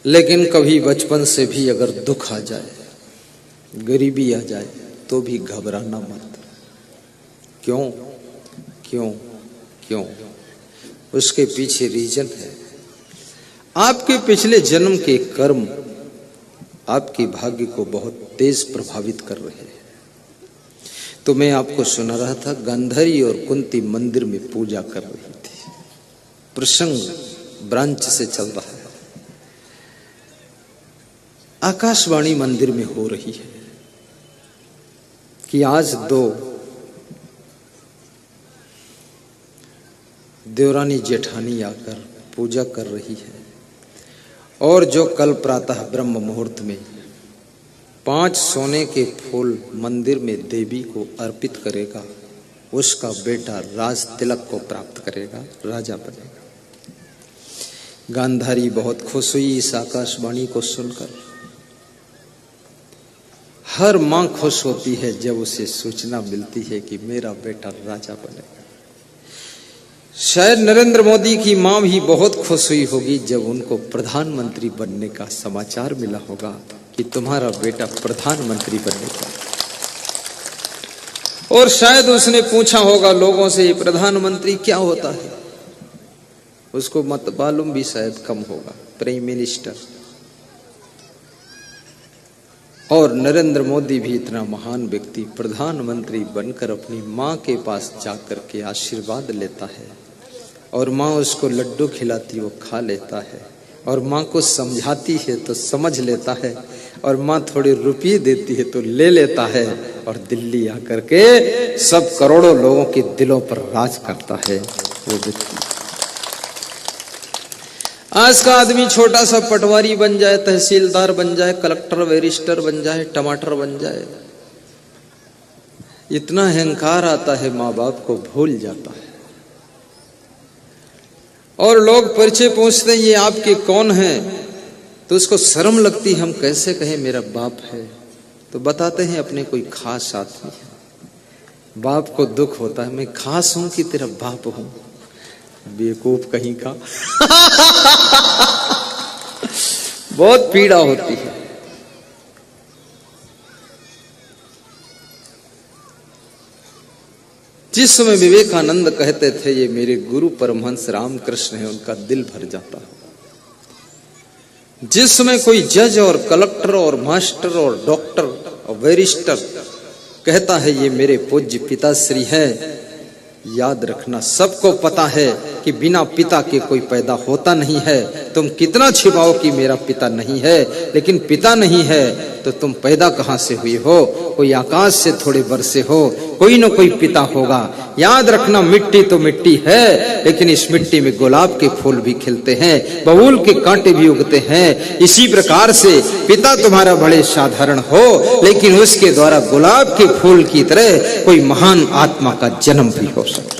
लेकिन कभी बचपन से भी अगर दुख आ जाए, गरीबी आ जाए, तो भी घबराना मत। क्यों क्यों क्यों? उसके पीछे रीजन है। आपके पिछले जन्म के कर्म आपके भाग्य को बहुत तेज प्रभावित कर रहे हैं। तो मैं आपको सुना रहा था, गांधारी और कुंती मंदिर में पूजा कर रही थी। प्रसंग ब्रांच से चल रहा है। आकाशवाणी मंदिर में हो रही है कि आज दो देवरानी जेठानी आकर पूजा कर रही है, और जो कल प्रातः ब्रह्म मुहूर्त में 5 सोने के फूल मंदिर में देवी को अर्पित करेगा, उसका बेटा राज तिलक को प्राप्त करेगा, राजा बनेगा। गांधारी बहुत खुश हुई इस आकाशवाणी को सुनकर। हर मां खुश होती है जब उसे सूचना मिलती है कि मेरा बेटा राजा बनेगा। शायद नरेंद्र मोदी की मां भी बहुत खुश हुई होगी जब उनको प्रधानमंत्री बनने का समाचार मिला होगा कि तुम्हारा बेटा प्रधानमंत्री बनेगा। और शायद उसने पूछा होगा लोगों से, प्रधानमंत्री क्या होता है? उसको मत मालूम भी शायद कम होगा, प्राइम मिनिस्टर। और नरेंद्र मोदी भी इतना महान व्यक्ति प्रधानमंत्री बनकर अपनी मां के पास जाकर के आशीर्वाद लेता है, और मां उसको लड्डू खिलाती, वो खा लेता है, और मां को समझाती है तो समझ लेता है, और मां थोड़े रुपये देती है तो ले लेता है, और दिल्ली आकर के सब करोड़ों लोगों के दिलों पर राज करता है वो व्यक्ति। आज का आदमी छोटा सा पटवारी बन जाए, तहसीलदार बन जाए, कलेक्टर बैरिस्टर बन जाए, टमाटर बन जाए, इतना अहंकार आता है, माँ बाप को भूल जाता है। और लोग परिचय पूछते हैं ये आपके कौन हैं, तो उसको शर्म लगती है, हम कैसे कहें मेरा बाप है। तो बताते हैं अपने कोई खास आदमी है। बाप को दुख होता है, मैं खास हूं कि तेरा बाप हूं? बेवकूफ कहीं का। बहुत पीड़ा होती है। जिस समय विवेकानंद कहते थे ये मेरे गुरु परमहंस रामकृष्ण है, उनका दिल भर जाता है। जिस समय कोई जज और कलेक्टर और मास्टर और डॉक्टर और बैरिस्टर कहता है ये मेरे पूज्य पिताश्री है, याद रखना सबको पता है कि बिना पिता के कोई पैदा होता नहीं है। तुम कितना छिपाओ कि मेरा पिता नहीं है, लेकिन पिता नहीं है तो तुम पैदा कहां से हुई हो? कोई आकाश से थोड़े बरसे हो, कोई न कोई पिता होगा। याद रखना मिट्टी तो मिट्टी है, लेकिन इस मिट्टी में गुलाब के फूल भी खिलते हैं, बबूल के कांटे भी उगते हैं। इसी प्रकार से पिता तुम्हारा बड़े साधारण हो, लेकिन उसके द्वारा गुलाब के फूल की तरह कोई महान आत्मा का जन्म भी हो सकता है।